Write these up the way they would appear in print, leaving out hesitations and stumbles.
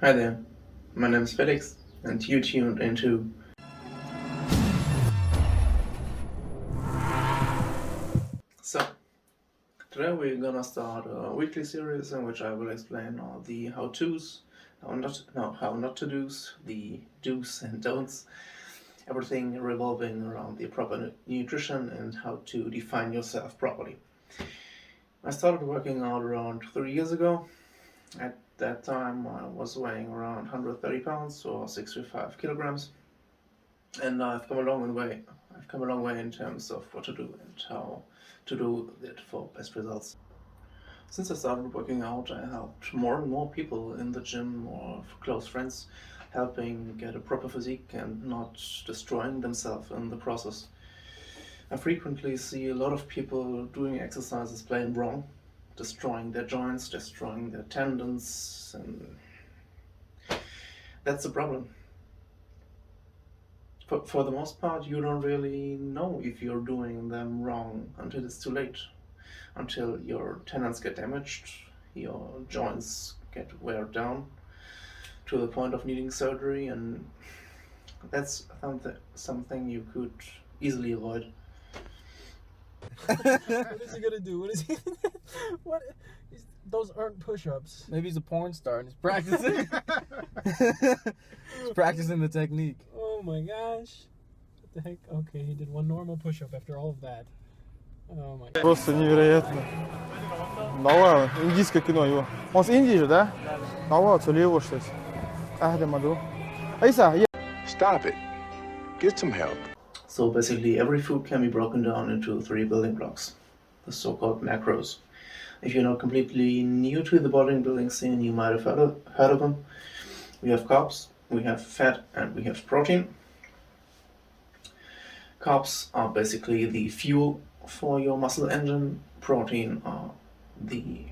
Hi there, my name is Felix, and you tuned into. So, today we're gonna start a weekly series in which I will explain all the how-tos, how not to do's, the do's and don'ts, everything revolving around the proper nutrition and how to define yourself properly. I started working out around 3 years ago. At that time, I was weighing around 130 pounds or 65 kilograms. And I've come a long way. I've come a long way in terms of what to do and how to do it for best results. Since I started working out, I helped more and more people in the gym or close friends, helping get a proper physique and not destroying themselves in the process. I frequently see a lot of people doing exercises plain wrong, destroying their joints, destroying their tendons, and that's the problem. For the most part, you don't really know if you're doing them wrong until it's too late. Until your tendons get damaged, your joints get wear down to the point of needing surgery, and that's something you could easily avoid. What is he gonna do? What is he? What? Those aren't push-ups. Maybe he's a porn star and he's practicing. He's practicing the technique. Oh my gosh! What the heck? Okay, he did one normal push-up after all of that. Oh my. Просто невероятно. Да ладно, индийское кино его. Он с Индии же, да? Да ладно, целево что-то. Маду. Айса, Stop it. Get some help. So basically, every food can be broken down into three building blocks, the so-called macros. If you're not completely new to the bodybuilding scene, you might have heard of them. We have carbs, we have fat, and we have protein. Carbs are basically the fuel for your muscle engine. Protein are the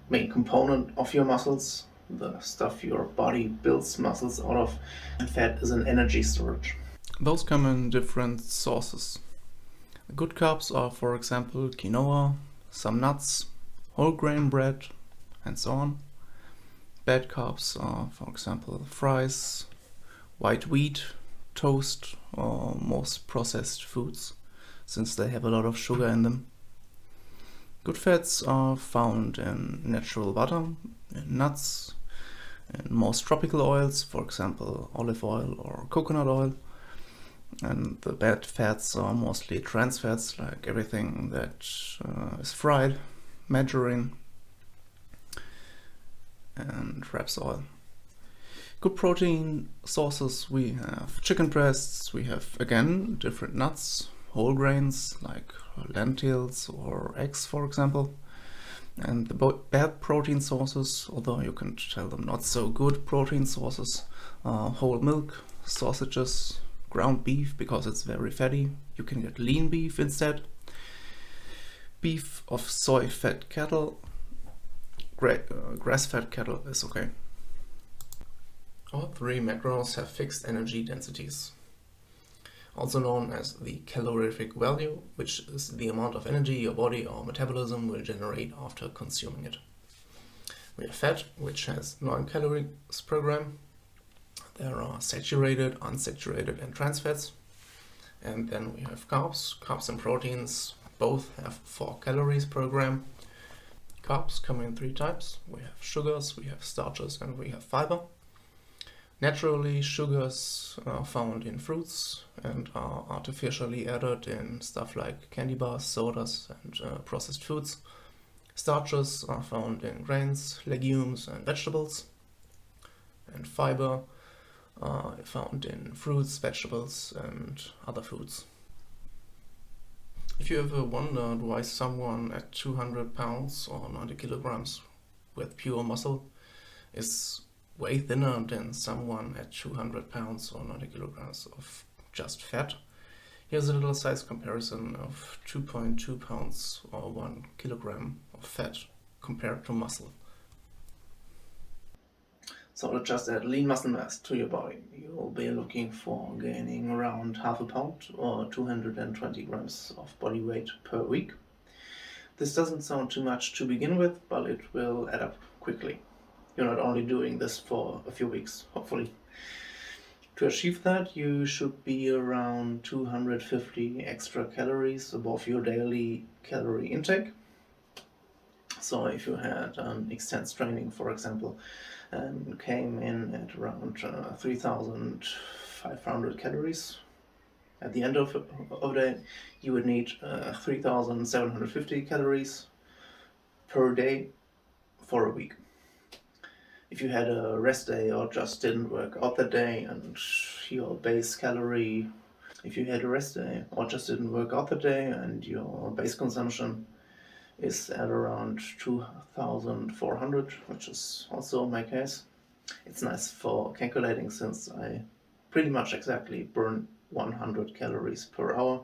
main component of your muscles, the stuff your body builds muscles out of, and fat is an energy storage. Those come in different sources. Good carbs are, for example, quinoa, some nuts, whole grain bread, and so on. Bad carbs are, for example, fries, white wheat, toast, or most processed foods, since they have a lot of sugar in them. Good fats are found in natural butter, in nuts, in most tropical oils, for example, olive oil or coconut oil. And the bad fats are mostly trans fats, like everything that is fried, margarine, and rapeseed oil. Good protein sources, we have chicken breasts, we have again different nuts, whole grains like lentils or eggs, for example. And the bad protein sources, although you can tell them not so good protein sources, are whole milk, sausages, ground beef because it's very fatty. You can get lean beef instead. Beef of soy fed cattle. Grass fed cattle is okay. All three macros have fixed energy densities, also known as the calorific value, which is the amount of energy your body or metabolism will generate after consuming it. We have fat, which has 9 calories per gram. There are saturated, unsaturated, and trans fats. And then we have carbs. Carbs and proteins both have 4 calories per gram. Carbs come in 3 types. We have sugars, we have starches, and we have fiber. Naturally, sugars are found in fruits and are artificially added in stuff like candy bars, sodas, and processed foods. Starches are found in grains, legumes, and vegetables. And fiber are found in fruits, vegetables, and other foods. If you ever wondered why someone at 200 pounds or 90 kilograms with pure muscle is way thinner than someone at 200 pounds or 90 kilograms of just fat, here's a little size comparison of 2.2 pounds or 1 kilogram of fat compared to muscle. So to just add lean muscle mass to your body, you'll be looking for gaining around half a pound or 220 grams of body weight per week. This doesn't sound too much to begin with, but it will add up quickly. you're not only doing this for a few weeks, hopefully. To achieve that, you should be around 250 extra calories above your daily calorie intake. So if you had extensive training, for example, and came in at around 3,500 calories at the end of the day, you would need 3,750 calories per day for a week. If you had a rest day or just didn't work out that day, and your base calorie, if you had a rest day or just didn't work out that day and your base consumption is at around 2,400, which is also my case. It's nice for calculating since I pretty much exactly burn 100 calories per hour.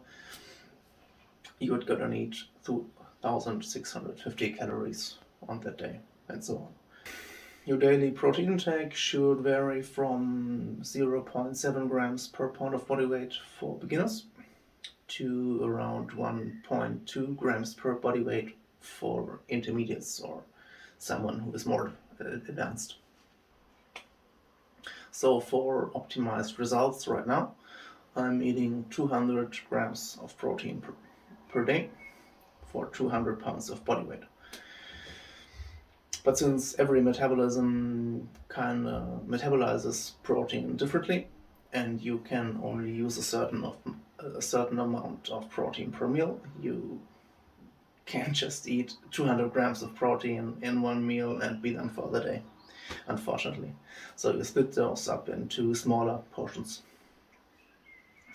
You would gonna need 2,650 calories on that day, and so on. Your daily protein intake should vary from 0.7 grams per pound of body weight for beginners to around 1.2 grams per body weight for intermediates or someone who is more advanced. So for optimized results right now, I'm eating 200 grams of protein per day for 200 pounds of body weight. But since every metabolism kind of metabolizes protein differently, and you can only use a certain amount of protein per meal, you can't just eat 200 grams of protein in one meal and be done for the day, unfortunately. So you split those up into smaller portions.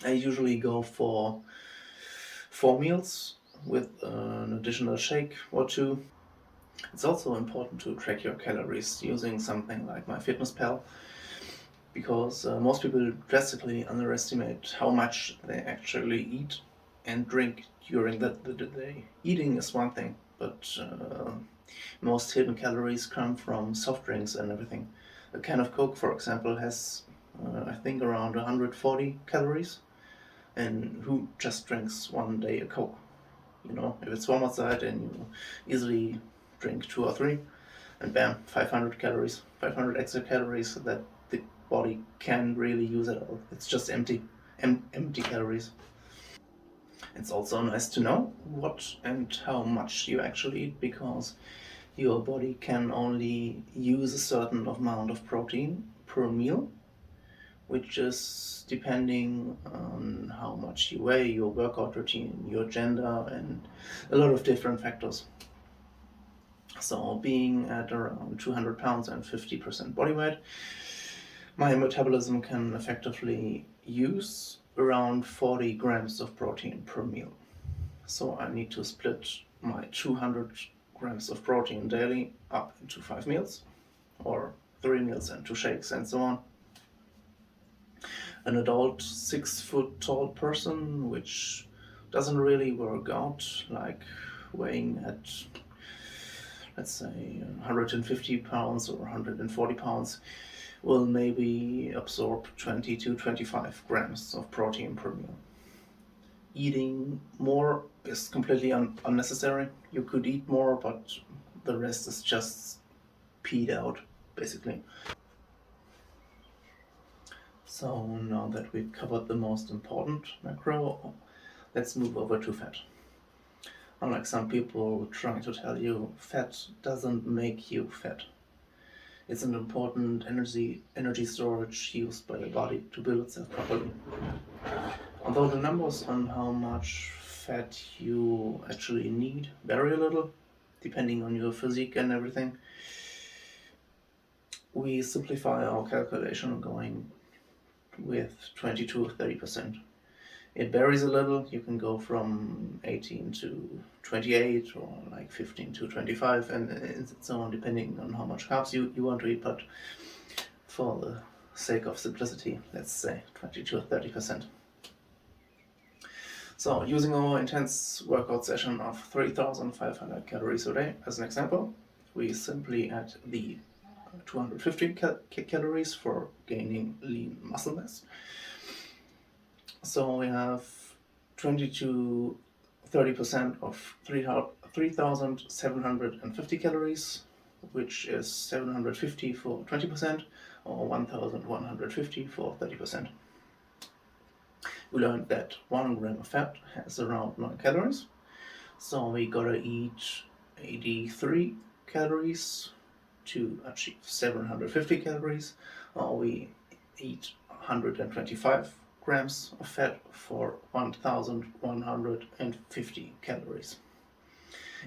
I usually go for 4 meals with an additional shake or 2. It's also important to track your calories using something like MyFitnessPal, because most people drastically underestimate how much they actually eat and drink during the day. Eating is one thing, but most hidden calories come from soft drinks and everything. A can of Coke, for example, has I think around 140 calories, and who just drinks one day a Coke? You know, if it's warm outside and you easily drink 2 or 3, and bam, 500 calories, 500 extra calories that the body can't really use at all. It's just empty calories. It's also nice to know what and how much you actually eat, because your body can only use a certain amount of protein per meal, which is depending on how much you weigh, your workout routine, your gender, and a lot of different factors. So being at around 200 pounds and 50% body weight, my metabolism can effectively use around 40 grams of protein per meal. So I need to split my 200 grams of protein daily up into 5 meals, or 3 meals and 2 shakes, and so on. An adult 6 foot tall person, which doesn't really work out, like weighing at, let's say, 150 pounds or 140 pounds, will maybe absorb 20 to 25 grams of protein per meal. Eating more is completely unnecessary. You could eat more, but the rest is just peed out, basically. So now that we've covered the most important macro, let's move over to fat. Unlike some people trying to tell you, fat doesn't make you fat. It's an important energy storage used by your body to build itself properly. Although the numbers on how much fat you actually need vary a little, depending on your physique and everything, we simplify our calculation going with 20 to 30%. It varies a little. You can go from 18 to 28 or like 15 to 25 and so on, depending on how much carbs you want to eat, but for the sake of simplicity, let's say 20 to 30%. So using our intense workout session of 3,500 calories a day as an example, we simply add the 250 calories for gaining lean muscle mass. So we have 20 to 30% of 3,750 calories which is 750 for 20% or 1150 for 30%. We learned that 1 gram of fat has around 9 calories, so we gotta eat 83 calories to achieve 750 calories, or we eat 125 grams of fat for 1150 calories.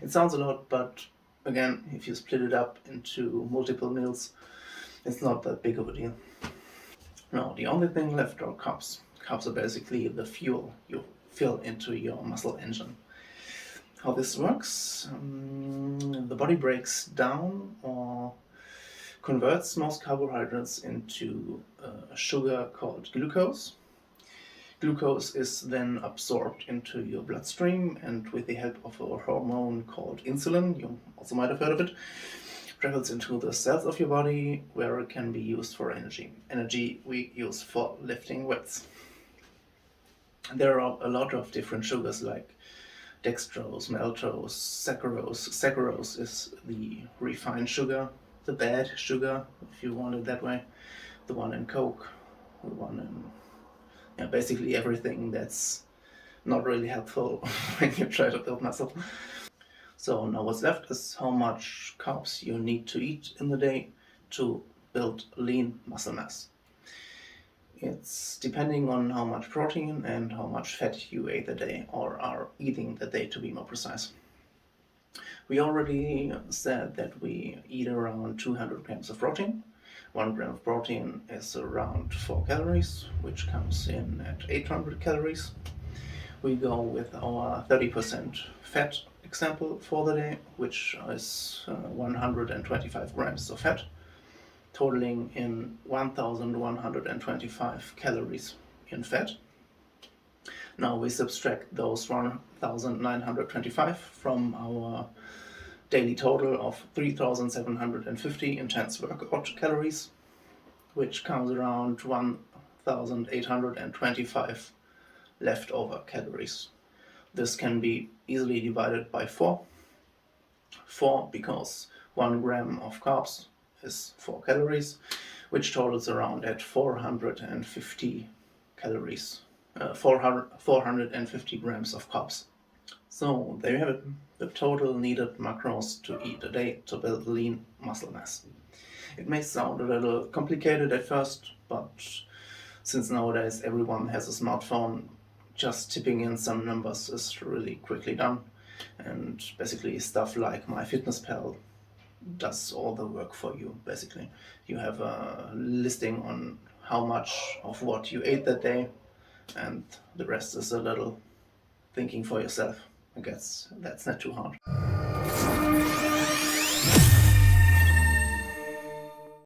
It sounds a lot, but again, if you split it up into multiple meals, it's not that big of a deal. Now, the only thing left are carbs. Carbs are basically the fuel you fill into your muscle engine. How this works, the body breaks down or converts most carbohydrates into a sugar called glucose. Glucose is then absorbed into your bloodstream, and with the help of a hormone called insulin, you also might have heard of it, travels into the cells of your body where it can be used for energy. Energy we use for lifting weights. There are a lot of different sugars like dextrose, maltose, saccharose. Saccharose is the refined sugar, the bad sugar, if you want it that way. The one in Coke, the one in basically everything that's not really helpful when you try to build muscle. So now what's left is how much carbs you need to eat in the day to build lean muscle mass. It's depending on how much protein and how much fat you ate the day, or are eating the day to be more precise. We already said that we eat around 200 grams of protein. 1 gram of protein is around 4 calories, which comes in at 800 calories. We go with our 30% fat example for the day, which is 125 grams of fat, totaling in 1125 calories in fat. Now we subtract those 1925 from our daily total of 3750 intense workout calories, which comes around 1825 leftover calories. This can be easily divided by 4. 4 because 1 gram of carbs is 4 calories, which totals around at 450 calories, 450 grams of carbs. So there you have it, the total needed macros to eat a day to build lean muscle mass. It may sound a little complicated at first, but since nowadays everyone has a smartphone, just typing in some numbers is really quickly done, and basically stuff like MyFitnessPal does all the work for you. Basically, you have a listing on how much of what you ate that day, and the rest is a little thinking for yourself. I guess that's not too hard.